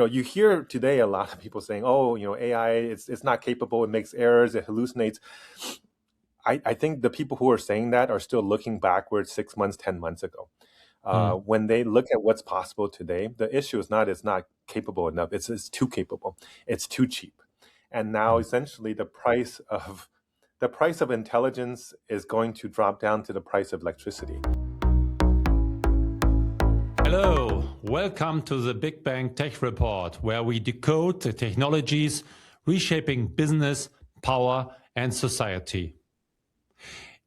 you hear today a lot of people saying, "Oh, AI, it's not capable. It makes errors. It hallucinates." I think the people who are saying that are still looking backwards 6 months, 10 months ago. When they look at what's possible today, the issue is not it's not capable enough. It's too capable. It's too cheap. And now essentially the price of intelligence is going to drop down to the price of electricity. Hello, welcome to the Big Bang Tech Report, where we decode the technologies reshaping business, power, and society.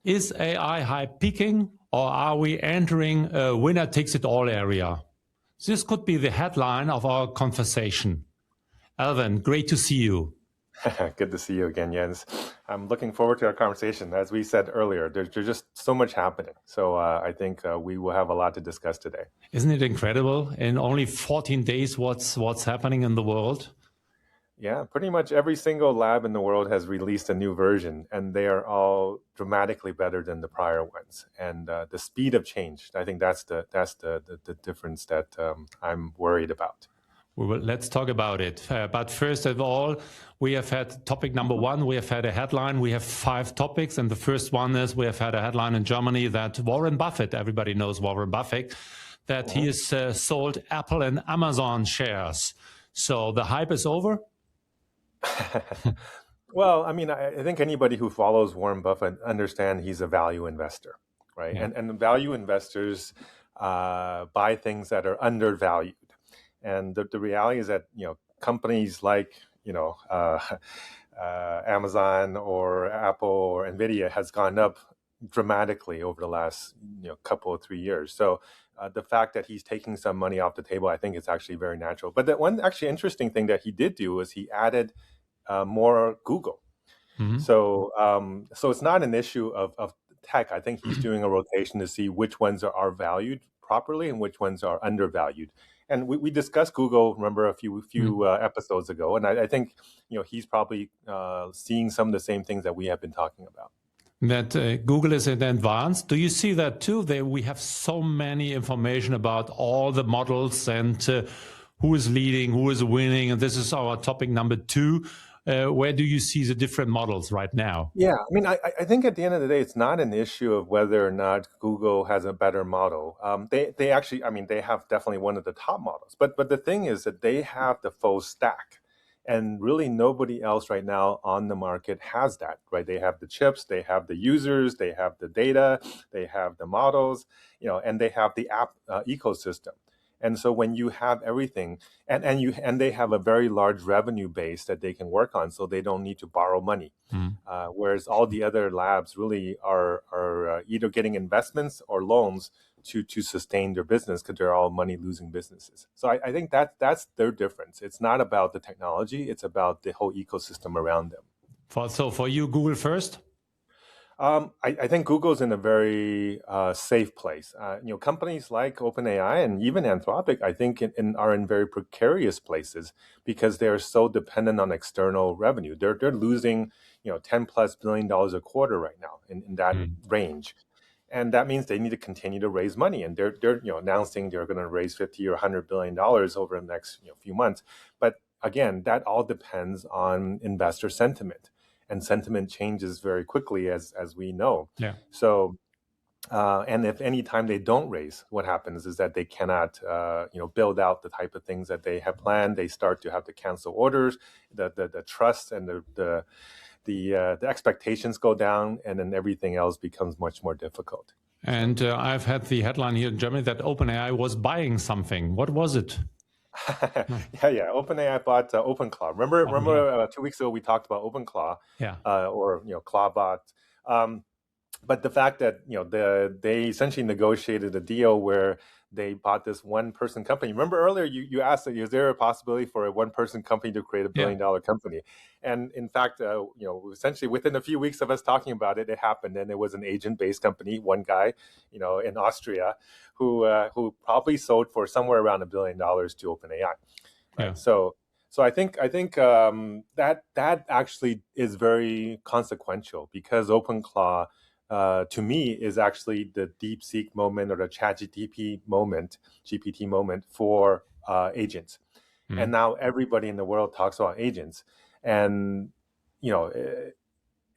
Is AI hype peaking, or are we entering a winner-takes-it-all era? This could be the headline of our conversation. Alvin, great to see you. Good to see you again, Jens. I'm looking forward to our conversation. As we said earlier, there's just so much happening. So I think we will have a lot to discuss today. Isn't it incredible? In only 14 days, what's happening in the world? Yeah, pretty much every single lab in the world has released a new version, and they are all dramatically better than the prior ones. And the speed of change, I think that's the difference that I'm worried about. Let's talk about it. But first of all, we have had topic number one. We have had a headline. We have 5 topics. And the first one is we have had a headline in Germany that Warren Buffett, everybody knows Warren Buffett, that he has sold Apple and Amazon shares. So the hype is over? Well, I mean, I think anybody who follows Warren Buffett understands he's a value investor, right? Yeah. And value investors buy things that are undervalued. And the reality is that, companies like, Amazon or Apple or NVIDIA has gone up dramatically over the last, couple of 3 years. So the fact that he's taking some money off the table, I think is actually very natural. But the one actually interesting thing that he did do was he added more Google. Mm-hmm. So it's not an issue of tech. I think he's doing a rotation to see which ones are valued properly and which ones are undervalued. And we discussed Google, remember, a few episodes ago. And I think, he's probably seeing some of the same things that we have been talking about. That Google is in advance. Do you see that too? We have so many information about all the models and who is leading, who is winning. And this is our topic number 2. Where do you see the different models right now? Yeah, I mean, I think at the end of the day, it's not an issue of whether or not Google has a better model. They actually, I mean, they have definitely one of the top models. But the thing is that they have the full stack. And really nobody else right now on the market has that, right? They have the chips, they have the users, they have the data, they have the models, and they have the app ecosystem. And so when you have everything, and they have a very large revenue base that they can work on, so they don't need to borrow money. Whereas all the other labs really are either getting investments or loans to sustain their business because they're all money losing businesses. So I think that's their difference. It's not about the technology; it's about the whole ecosystem around them. So for you, Google first? I think Google's in a very safe place. Companies like OpenAI and even Anthropic, I think, are in very precarious places because they're so dependent on external revenue. They're losing, $10+ billion a quarter right now in that range, and that means they need to continue to raise money. And they're announcing they're going to raise $50 or $100 billion over the next few months. But again, that all depends on investor sentiment. And sentiment changes very quickly, as we know. Yeah. So, and if any time they don't raise, what happens is that they cannot, build out the type of things that they have planned. They start to have to cancel orders. The trust and the expectations go down, and then everything else becomes much more difficult. And I've had the headline here in Germany that OpenAI was buying something. What was it? Yeah. OpenAI bought OpenClaw. Remember 2 weeks ago we talked about OpenClaw, or Clawbot. But the fact that they essentially negotiated a deal where they bought this one-person company. Remember earlier you asked, is there a possibility for a one-person company to create a billion-dollar company? And in fact, essentially within a few weeks of us talking about it, it happened, and it was an agent-based company, one guy, in Austria, who probably sold for somewhere around $1 billion to OpenAI. Right? So I think that actually is very consequential because OpenClaw, to me, is actually the DeepSeek moment or the ChatGPT moment for agents. And now everybody in the world talks about agents. And, you know,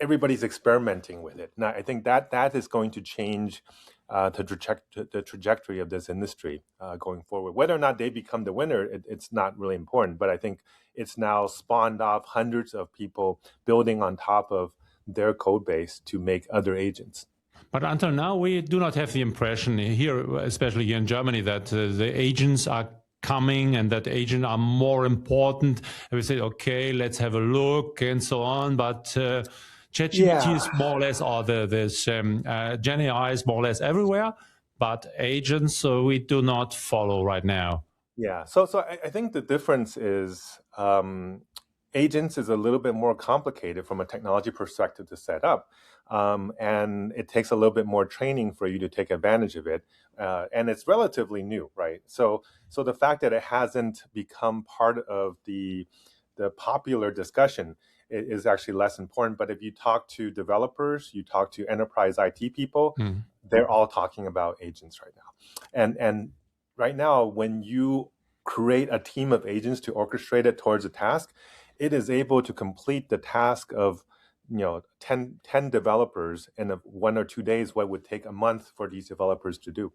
everybody's experimenting with it. Now, I think that is going to change the trajectory of this industry going forward. Whether or not they become the winner, it's not really important. But I think it's now spawned off hundreds of people building on top of their code base to make other agents. But until now, we do not have the impression here, especially here in Germany, that the agents are coming and that agents are more important. And we say, okay, let's have a look and so on. But ChatGPT is more or less, or this Gen AI is more or less everywhere. But agents, we do not follow right now. Yeah. So I think the difference is agents is a little bit more complicated from a technology perspective to set up. And it takes a little bit more training for you to take advantage of it. And it's relatively new, right? So the fact that it hasn't become part of the popular discussion is actually less important. But if you talk to developers, you talk to enterprise IT people, they're all talking about agents right now. And right now, when you create a team of agents to orchestrate it towards a task, it is able to complete the task of 10 developers in 1 or 2 days, what would take a month for these developers to do.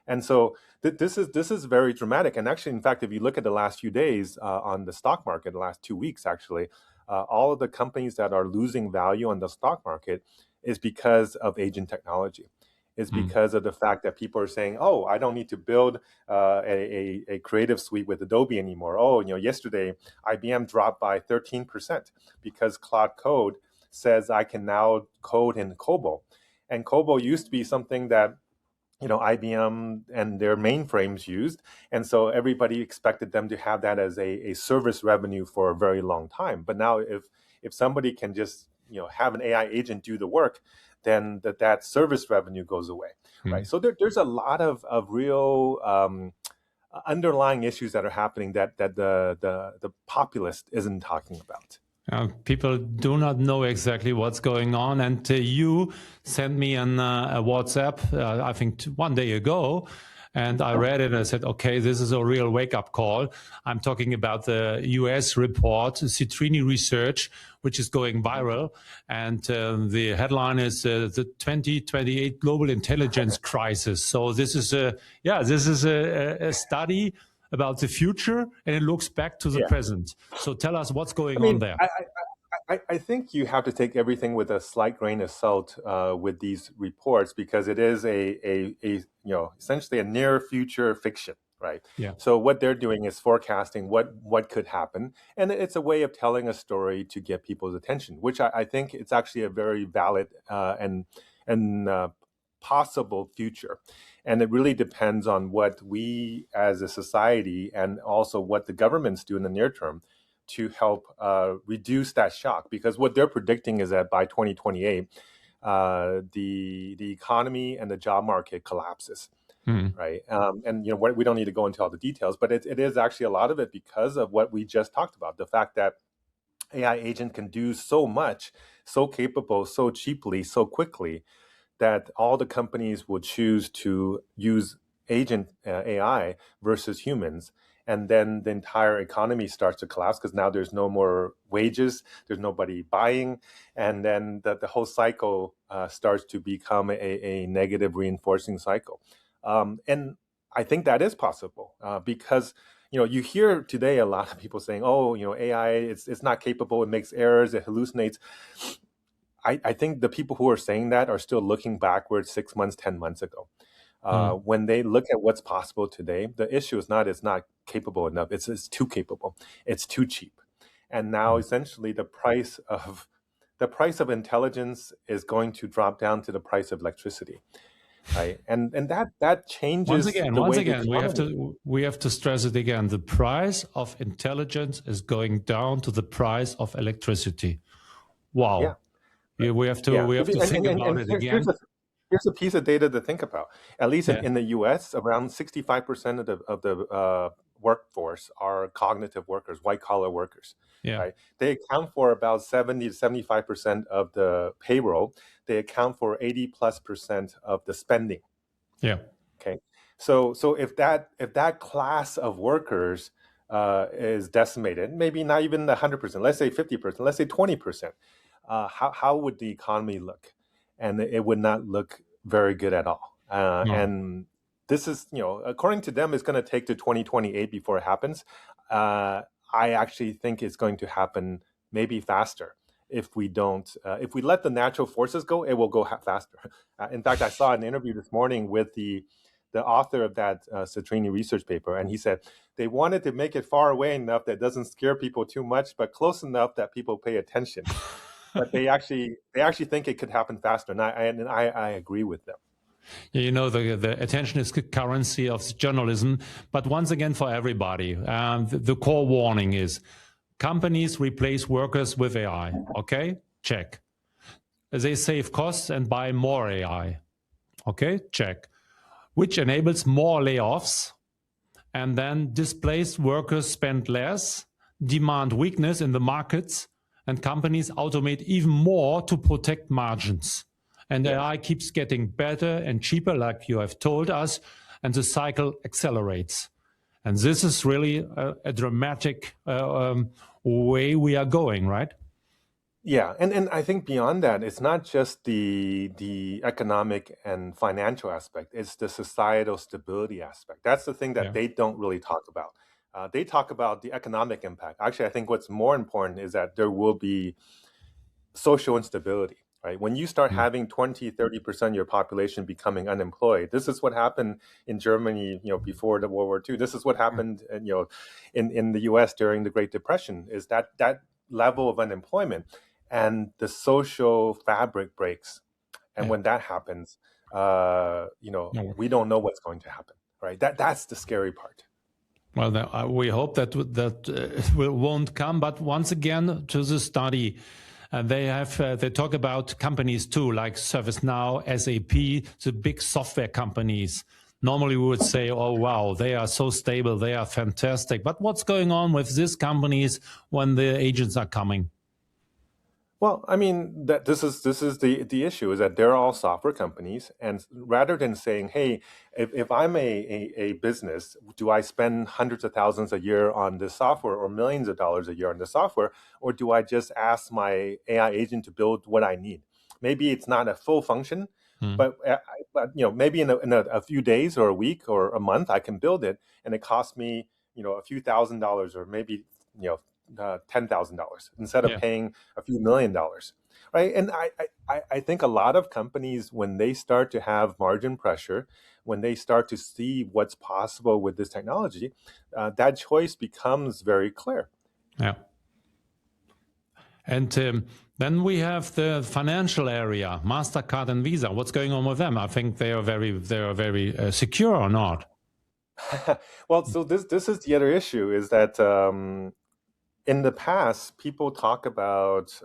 And so this is very dramatic. And actually, in fact, if you look at the last few days on the stock market, the last 2 weeks, actually, all of the companies that are losing value on the stock market is because of agent technology. It's because of the fact that people are saying, oh, I don't need to build a creative suite with Adobe anymore. Oh, yesterday IBM dropped by 13% because Cloud Code says I can now code in COBOL. And COBOL used to be something that IBM and their mainframes used. And so everybody expected them to have that as a service revenue for a very long time. But now if somebody can just have an AI agent do the work, then that service revenue goes away, right? So there's a lot of real underlying issues that are happening that the populist isn't talking about. People do not know exactly what's going on. And you sent me a WhatsApp, I think 1 day ago, and I read it and I said, okay, this is a real wake-up call. I'm talking about the US report, Citrini Research, which is going viral. And the headline is the 2028 Global Intelligence Crisis. So this is a study about the future, and it looks back to the present. So tell us what's going on there. I think you have to take everything with a slight grain of salt with these reports, because it is essentially a near future fiction, right? Yeah. So what they're doing is forecasting what could happen, and it's a way of telling a story to get people's attention, which I think it's actually a very valid and possible future. And it really depends on what we as a society and also what the governments do in the near term to help reduce that shock. Because what they're predicting is that by 2028, the economy and the job market collapses, right? And we don't need to go into all the details, but it is actually a lot of it because of what we just talked about, the fact that AI agent can do so much, so capable, so cheaply, so quickly, that all the companies will choose to use agent AI versus humans. And then the entire economy starts to collapse because now there's no more wages, there's nobody buying. And then the whole cycle starts to become a negative reinforcing cycle. And I think that is possible because you hear today a lot of people saying, oh, AI, it's not capable, it makes errors, it hallucinates. I think the people who are saying that are still looking backwards 6 months, 10 months ago. When they look at what's possible today, the issue is not it's not capable enough. It's too capable. It's too cheap. And now essentially the price of intelligence is going to drop down to the price of electricity. Right. And that changes once again, we have to stress it again. The price of intelligence is going down to the price of electricity. Wow. Yeah. We have to think about it again. Here's a piece of data to think about. At least in the U.S., around 65% of the workforce are cognitive workers, white-collar workers. Yeah. Right? They account for about 70 to 75% of the payroll. They account for 80+% of the spending. Yeah. Okay. So if that class of workers is decimated, maybe not even 100%, let's say 50%, let's say 20%, how would the economy look? And it would not look very good at all. And this is, according to them, it's going to take to 2028 before it happens. I actually think it's going to happen maybe faster. If we don't, if we let the natural forces go, it will go faster. In fact, I saw an interview this morning with the author of that Citrini research paper, and he said they wanted to make it far away enough that it doesn't scare people too much, but close enough that people pay attention. But they actually think it could happen faster, and I agree with them. The attention is the currency of journalism. But once again, for everybody, the core warning is companies replace workers with AI. Okay, check. They save costs and buy more AI. Okay, check. Which enables more layoffs, and then displaced workers spend less, demand weakness in the markets, and companies automate even more to protect margins. And AI keeps getting better and cheaper, like you have told us, and the cycle accelerates. And this is really a dramatic way we are going, right? Yeah, and I think beyond that, it's not just the economic and financial aspect, it's the societal stability aspect. That's the thing that they don't really talk about. They talk about the economic impact. Actually, I think what's more important is that there will be social instability, right? When you start having 20, 30% of your population becoming unemployed, this is what happened in Germany, before the World War II. This is what happened, in the US during the Great Depression, is that level of unemployment. And the social fabric breaks. And when that happens, we don't know what's going to happen, right? That's the scary part. Well, we hope that won't come. But once again, to the study, they talk about companies too, like ServiceNow, SAP, the big software companies. Normally we would say, oh, wow, they are so stable, they are fantastic. But what's going on with these companies when the agents are coming? Well, I mean, this is the issue, is that they're all software companies, and rather than saying, hey, if I'm a business, do I spend hundreds of thousands a year on this software or millions of dollars a year on the software, or do I just ask my AI agent to build what I need? Maybe it's not a full function, but maybe in a few days or a week or a month, I can build it, and it costs me a few $1,000s, or maybe $10,000 instead of paying a few $1 million, right? And I think a lot of companies, when they start to have margin pressure, when they start to see what's possible with this technology, that choice becomes very clear. Yeah. And then we have the financial area, Mastercard and Visa. What's going on with them? I think they are very secure, or not? Well, so this is the other issue, is that in the past, people talk about,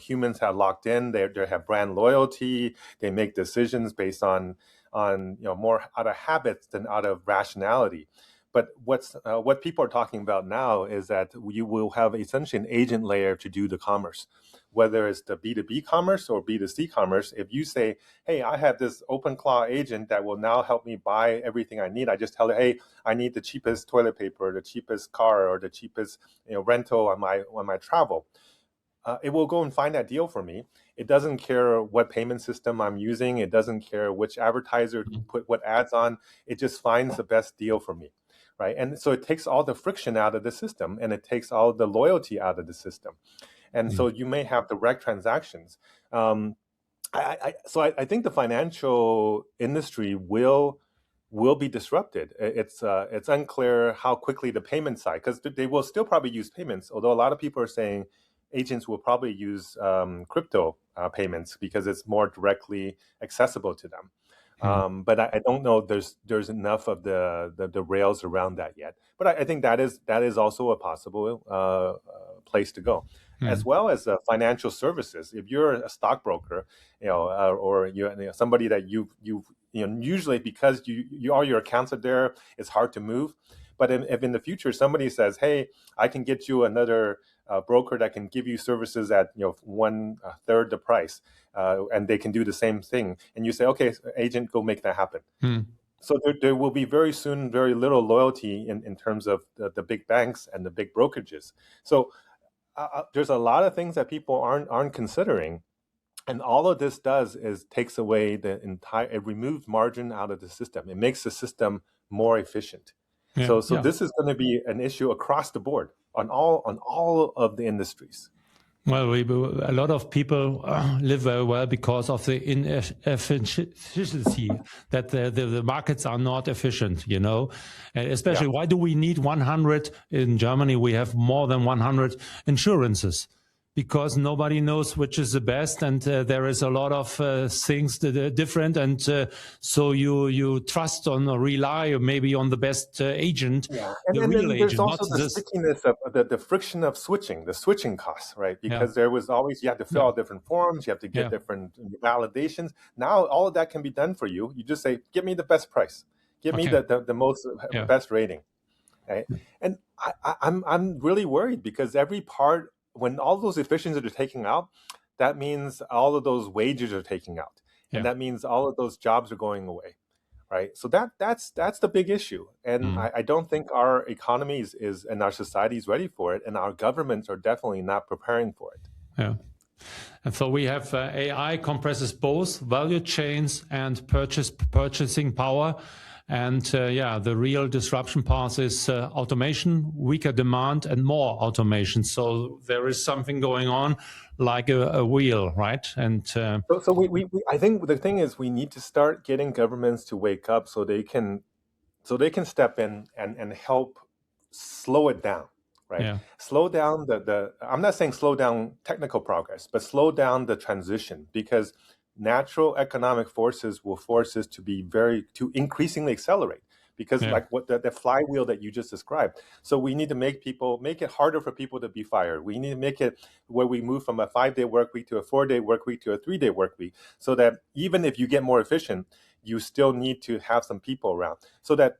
humans have locked in, they have brand loyalty, they make decisions based on more out of habits than out of rationality. But what people are talking about now is that you will have essentially an agent layer to do the commerce, whether it's the B2B commerce or B2C commerce. If you say, hey, I have this OpenClaw agent that will now help me buy everything I need, I just tell it, hey, I need the cheapest toilet paper, the cheapest car, or the cheapest rental on my travel. It will go and find that deal for me. It doesn't care what payment system I'm using. It doesn't care which advertiser to put what ads on. It just finds the best deal for me. Right. And so it takes all the friction out of the system, and it takes all the loyalty out of the system. And so you may have direct transactions. So I think the financial industry will be disrupted. It's unclear how quickly the payment side, because they will still probably use payments, although a lot of people are saying agents will probably use crypto payments because it's more directly accessible to them. But I don't know there's enough of the rails around that yet. But I think that is also a possible place to go, as well as financial services. If you're a stockbroker, or you're somebody that you usually, because all your accounts are there, it's hard to move. But if in the future somebody says, hey, I can get you another broker that can give you services at 1/3 the price, and they can do the same thing, and you say, okay, agent, go make that happen. So there will be very soon very little loyalty in terms of the big banks and the big brokerages. So there's a lot of things that people aren't considering. And all of this does is takes away it removes margin out of the system. It makes the system more efficient. Yeah, So this is going to be an issue across the board on all of the industries. Well, a lot of people live very well because of the inefficiency, that the markets are not efficient, you know. Especially, why do we need 100? In Germany, we have more than 100 insurances, because nobody knows which is the best, and there is a lot of things that are different, and so you trust on or rely maybe on the best agent, and real then there's agent, also the stickiness of the friction of the switching costs, right? Because there was always, you have to fill out different forms, you have to get different validations. Now all of that can be done for you. You just say, give me the best price, give me the most best rating, right? And I'm really worried, because every part, when all those efficiencies are taken out, that means all of those wages are taken out, and that means all of those jobs are going away, right? So that's the big issue, and I don't think our economy is and our society is ready for it, and our governments are definitely not preparing for it. Yeah. And so we have AI compresses both value chains and purchasing power. And the real disruption path is automation, weaker demand, and more automation. So there is something going on like a wheel, right? And so I think the thing is, we need to start getting governments to wake up so they can step in and help slow it down, right? Yeah. Slow down I'm not saying slow down technical progress, but slow down the transition, because natural economic forces will force us to increasingly accelerate, because like what the flywheel that you just described. So we need to make it harder for people to be fired. We need to make it where we move from a 5-day work week to a 4-day work week to a 3-day work week, so that even if you get more efficient, you still need to have some people around, so that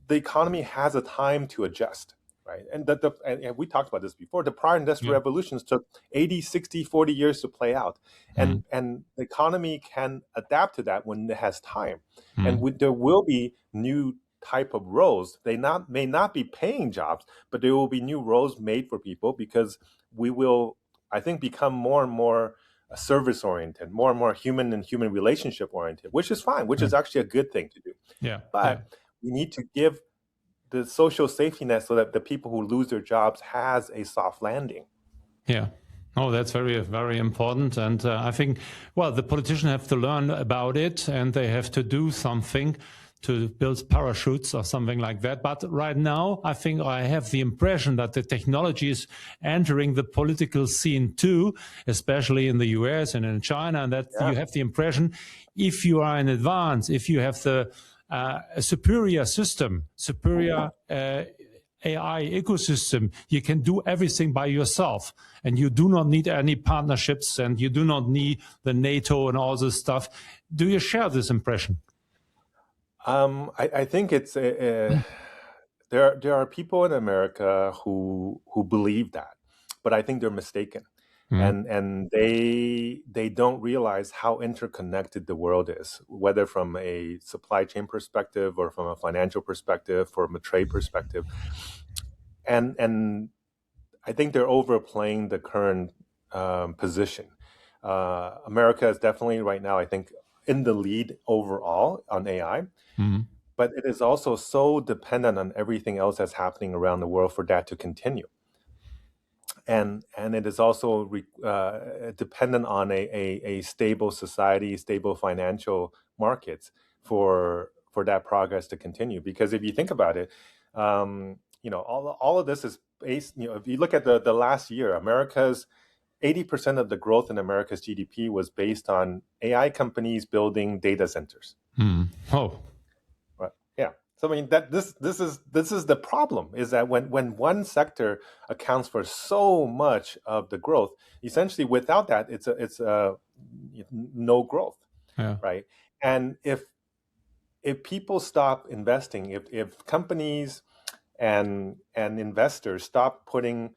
the economy has a time to adjust. Right. And and we talked about this before. The prior industrial revolutions took 80, 60, 40 years to play out. And the economy can adapt to that when it has time. And there will be new type of roles. They may not be paying jobs, but there will be new roles made for people, because we will, I think, become more and more service oriented, more and more human and human relationship oriented, which is fine, which is actually a good thing to do. But we need to give the social safety net so that the people who lose their jobs has a soft landing. Yeah. Oh, that's very, very important. And I think, the politicians have to learn about it, and they have to do something to build parachutes or something like that. But right now, I think I have the impression that the technology is entering the political scene too, especially in the US and in China, and that you have the impression, if you are in advance, if you have a superior system, AI ecosystem, you can do everything by yourself, and you do not need any partnerships, and you do not need the NATO and all this stuff. Do you share this impression? I think it's there are people in America who believe that, but I think they're mistaken. And they don't realize how interconnected the world is, whether from a supply chain perspective or from a financial perspective, from a trade perspective. And I think they're overplaying the current position. America is definitely right now, I think, in the lead overall on AI. But it is also so dependent on everything else that's happening around the world for that to continue. And it is also dependent on a stable society, stable financial markets for that progress to continue. Because if you think about it, all of this is based. If you look at the last year, 80% of the growth in America's GDP was based on AI companies building data centers. Oh, right. Yeah. So I mean this is the problem, is that when one sector accounts for so much of the growth, essentially without that it's no growth, right? And if people stop investing, if companies and investors stop putting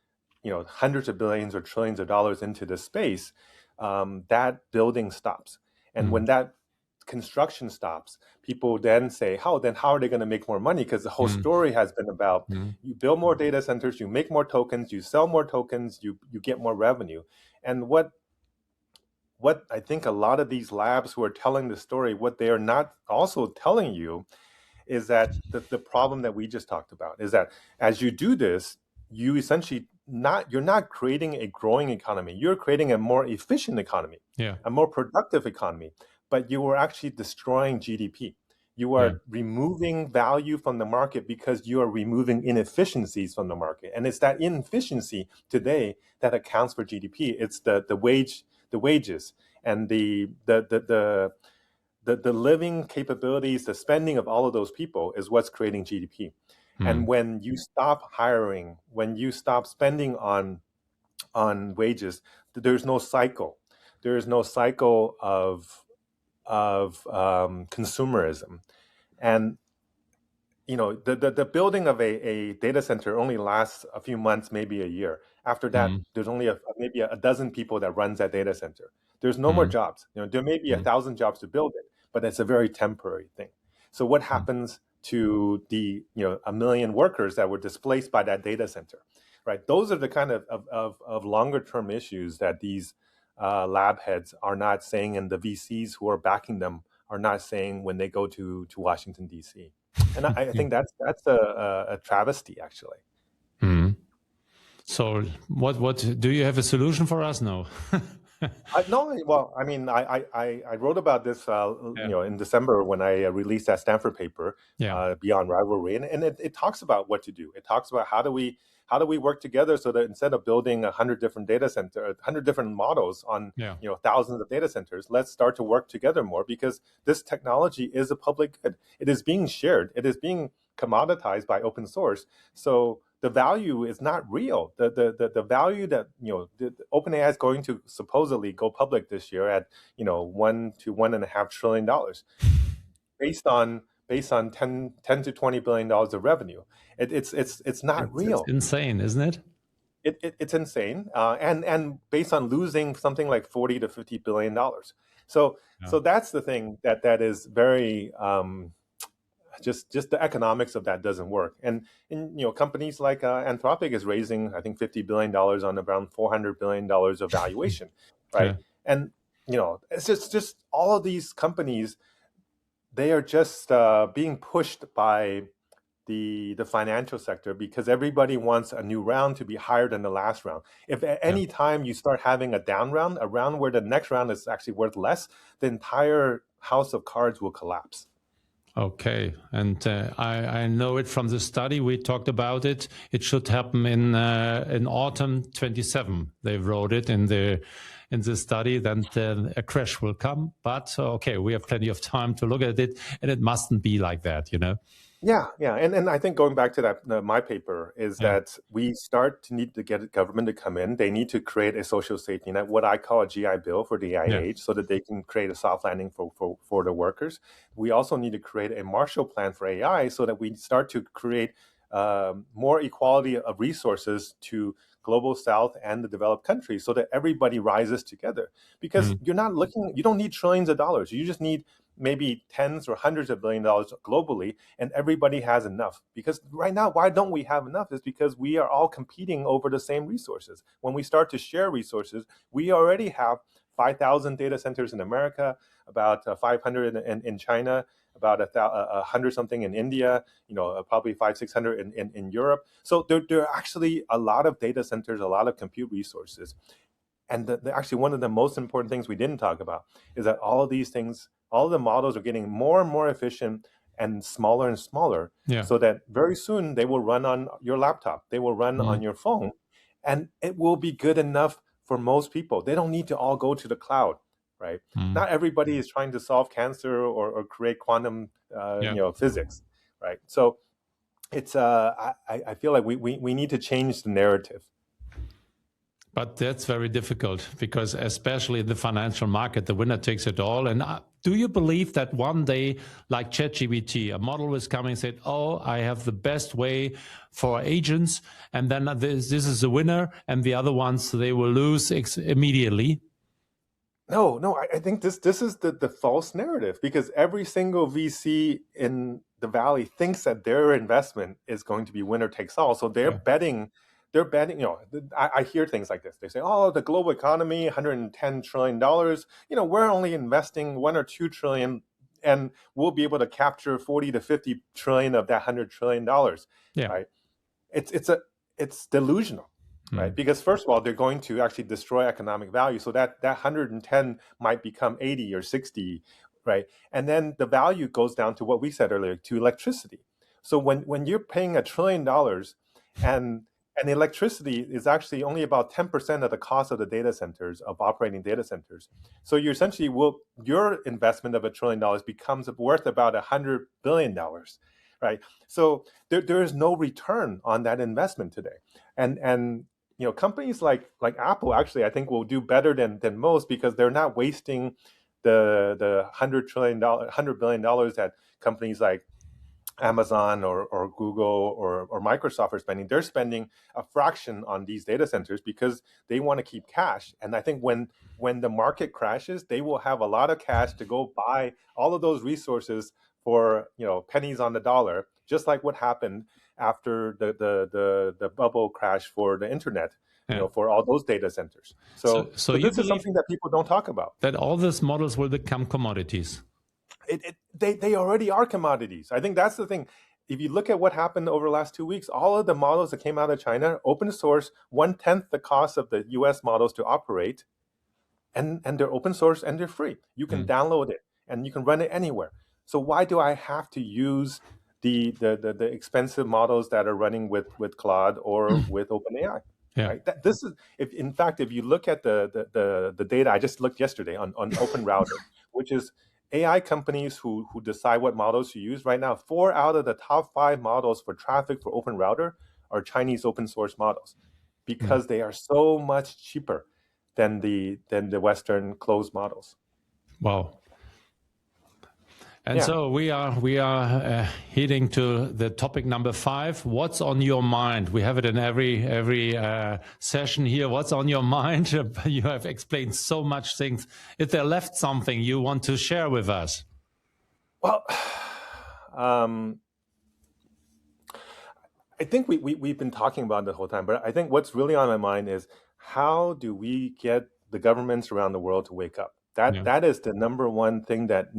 hundreds of billions or trillions of dollars into this space, that building stops. And when that construction stops, people then say, then how are they going to make more money? Because the whole story has been about you build more data centers, you make more tokens, you sell more tokens, you get more revenue. And what I think a lot of these labs who are telling the story, what they are not also telling you is that the problem that we just talked about is that as you do this, you essentially you're not creating a growing economy. You're creating a more efficient economy, a more productive economy, but you are actually destroying GDP. You are removing value from the market because you are removing inefficiencies from the market. And it's that inefficiency today that accounts for GDP. It's the wages and the living capabilities, the spending of all of those people is what's creating GDP. And when you stop hiring, when you stop spending on wages, there's no cycle. There is no cycle of consumerism. And the building of a data center only lasts a few months, maybe a year. After that, there's only maybe a dozen people that runs that data center. There's no more jobs. There may be 1,000 jobs to build it, but it's a very temporary thing. So what happens to the 1 million workers that were displaced by that data center, right? Those are the kind of longer term issues that these lab heads are not saying, and the VCs who are backing them are not saying when they go to Washington D.C. And I think that's a travesty, actually. So what do you have a solution for us now? No, well, I mean, I wrote about this, in December when I released that Stanford paper, Beyond Rivalry, and it talks about what to do. It talks about how do we work together so that instead of building 100 different data centers, 100 different models on thousands of data centers, let's start to work together more, because this technology is a public good. It is being shared. It is being commoditized by open source. So the value is not real. The value that OpenAI is going to supposedly go public this year at $1 to $1.5 trillion, based on 10 to $20 billion of revenue. It's not real. It's insane, isn't it? It's insane, and based on losing something like $40 to $50 billion. So that's the thing that is very just the economics of that doesn't work. And companies like Anthropic is raising, I think, $50 billion on around $400 billion of valuation, right? And it's just all of these companies, they are just being pushed by the financial sector, because everybody wants a new round to be higher than the last round. If at any time you start having a down round, a round where the next round is actually worth less, the entire house of cards will collapse. Okay, and I know it from the study. We talked about it. It should happen in autumn 27. They wrote it in the study. Then a crash will come. But okay, we have plenty of time to look at it, and it mustn't be like that, Yeah, and I think going back to that, my paper is that we start to need to get government to come in. They need to create a social safety net, what I call a GI Bill for the AI age, so that they can create a soft landing for the workers. We also need to create a Marshall Plan for AI, so that we start to create more equality of resources to global South and the developed countries, so that everybody rises together. Because you don't need trillions of dollars. You just need maybe tens or hundreds of billion dollars globally, and everybody has enough. Because right now, why don't we have enough is because we are all competing over the same resources. When we start to share resources, we already have 5,000 data centers in America, about 500 in China, about 100 something in India, probably 500-600 in Europe. So there are actually a lot of data centers, a lot of compute resources. And actually one of the most important things we didn't talk about is that all of these things, all of the models are getting more and more efficient and smaller, so that very soon they will run on your laptop, they will run on your phone, and it will be good enough for most people. They don't need to all go to the cloud, right? Not everybody is trying to solve cancer or create quantum physics, right? So it's I feel like we need to change the narrative. But that's very difficult, because especially in the financial market, the winner takes it all. And do you believe that one day, like ChatGPT, a model was coming and said, oh, I have the best way for agents, and then this is the winner, and the other ones, they will lose immediately? No, I think this is the false narrative, because every single VC in the Valley thinks that their investment is going to be winner takes all. So Yeah. they're betting, I hear things like this. They say, oh, the global economy, $110 trillion, we're only investing 1 or 2 trillion, and we'll be able to capture 40 to 50 trillion of that $100 trillion, Yeah. right? It's delusional. Right, because first of all, they're going to actually destroy economic value, so that 110 might become 80 or 60, right? And then the value goes down to what we said earlier, to electricity. So when you're paying $1 trillion, and electricity is actually only about 10% of the cost of the data centers, of operating data centers. So you essentially your investment of $1 trillion becomes worth about $100 billion, right? So there is no return on that investment today, and companies like Apple actually, I think, will do better than most, because they're not wasting the $100 billion that companies like Amazon or Google or Microsoft are spending. They're spending a fraction on these data centers because they want to keep cash. And I think when the market crashes, they will have a lot of cash to go buy all of those resources for pennies on the dollar, just like what happened after the bubble crash for the internet, for all those data centers. So this is something that people don't talk about. That all these models will become commodities. They already are commodities. I think that's the thing. If you look at what happened over the last 2 weeks, all of the models that came out of China, open source, 1/10 the cost of the US models to operate, and they're open source and they're free. You can download it and you can run it anywhere. So why do I have to use the expensive models that are running with Claude or with OpenAI? Yeah. Right? This is, if you look at the data, I just looked yesterday on Open Router, which is AI companies who decide what models to use. Right now, 4 out of the top 5 models for traffic for Open Router are Chinese open source models, because they are so much cheaper than the Western closed models. Wow. And so we are heading to the topic number 5. What's on your mind? We have it in every session here. What's on your mind? You have explained so much things. Is there left something you want to share with us? Well, I think we've been talking about it the whole time, but I think what's really on my mind is, how do we get the governments around the world to wake up? That is the number one thing that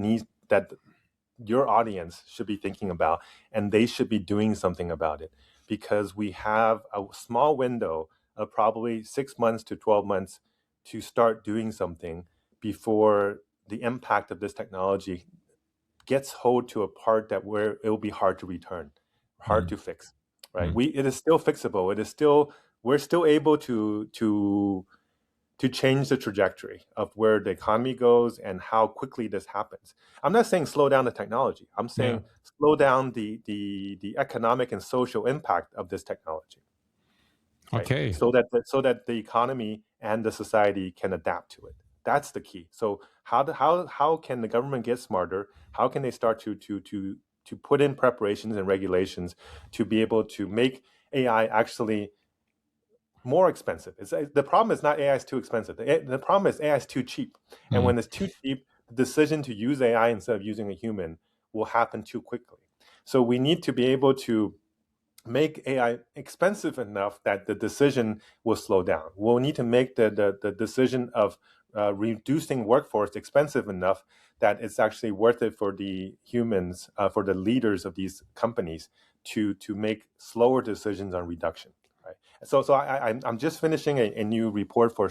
your audience should be thinking about, and they should be doing something about it, because we have a small window of probably 6 months to 12 months to start doing something before the impact of this technology gets hold to a part that where it will be hard to return, hard to fix, right? It is still fixable. We're still able to change the trajectory of where the economy goes and how quickly this happens. I'm not saying slow down the technology. I'm saying slow down the economic and social impact of this technology. Right? Okay. So that the economy and the society can adapt to it. That's the key. So how can the government get smarter? How can they start to put in preparations and regulations to be able to make AI actually more expensive? The problem is not AI is too expensive. The problem is AI is too cheap. And when it's too cheap, the decision to use AI instead of using a human will happen too quickly. So we need to be able to make AI expensive enough that the decision will slow down. We'll need to make the decision of reducing workforce expensive enough that it's actually worth it for the humans, for the leaders of these companies to make slower decisions on reduction. So I'm just finishing a new report for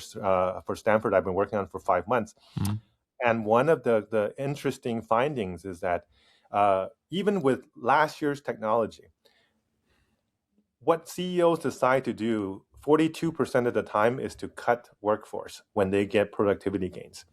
Stanford I've been working on for 5 months. And one of the interesting findings is that even with last year's technology, what CEOs decide to do 42% of the time is to cut workforce when they get productivity gains.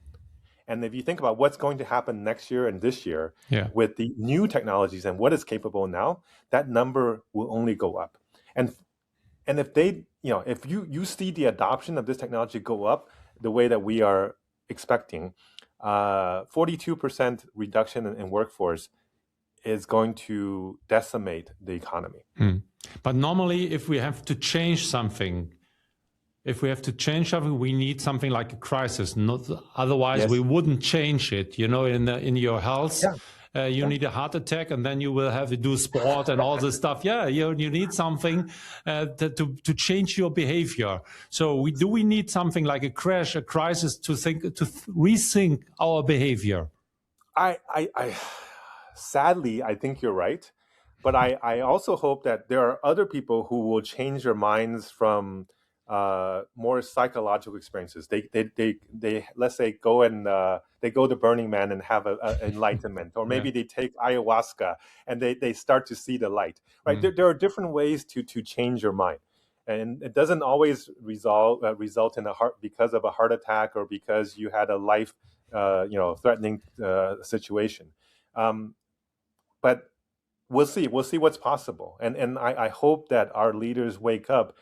And if you think about what's going to happen next year and this year with the new technologies and what is capable now, that number will only go up. And if they, if you see the adoption of this technology go up the way that we are expecting, 42% reduction in workforce is going to decimate the economy. But normally, if we have to change something, if we have to change something, we need something like a crisis. Not otherwise, we wouldn't change it. You know, in your health, you need a heart attack, and then you will have to do sport and all this stuff. Yeah, you need something to change your behavior. So we need something like a crash, a crisis to rethink our behavior. Sadly, I think you're right, but I also hope that there are other people who will change their minds from more psychological experiences. They let's say they go to Burning Man and have an enlightenment, or maybe they take ayahuasca and they start to see the light. Right? There are different ways to change your mind, and it doesn't always result in because of a heart attack or because you had a life threatening situation. But we'll see what's possible, and I hope that our leaders wake up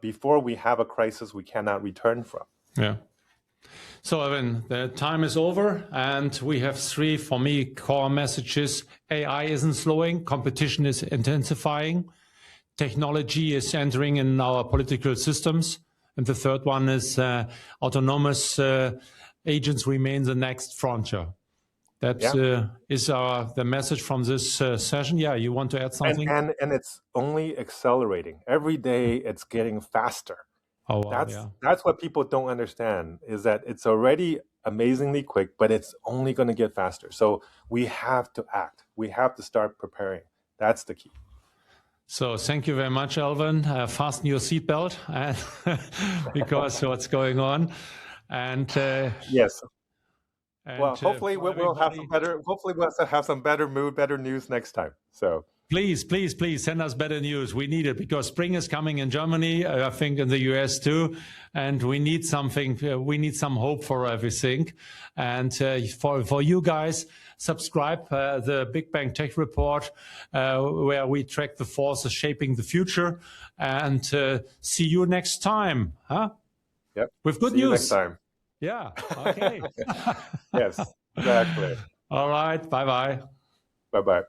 before we have a crisis we cannot return from. Yeah. So, Alvin, the time is over, and we have 3, for me, core messages. AI isn't slowing, competition is intensifying, technology is entering in our political systems, and the third one is autonomous agents remain the next frontier. That is the message from this session. Yeah, you want to add something? And it's only accelerating. Every day it's getting faster. Oh, wow, that's what people don't understand, is that it's already amazingly quick, but it's only going to get faster. So we have to act. We have to start preparing. That's the key. So thank you very much, Alvin. Fasten your seatbelt because what's going on. And yes. And, well, hopefully we'll have some better. Hopefully we'll have some better mood, better news next time. So please send us better news. We need it because spring is coming in Germany. I think in the US too, and we need something. We need some hope for everything. And for you guys, subscribe the Big Bang Tech Report, where we track the forces shaping the future. And see you next time, huh? Yep. With good see news. You next time. Yeah. Okay. Yes, exactly. All right. Bye-bye. Bye-bye.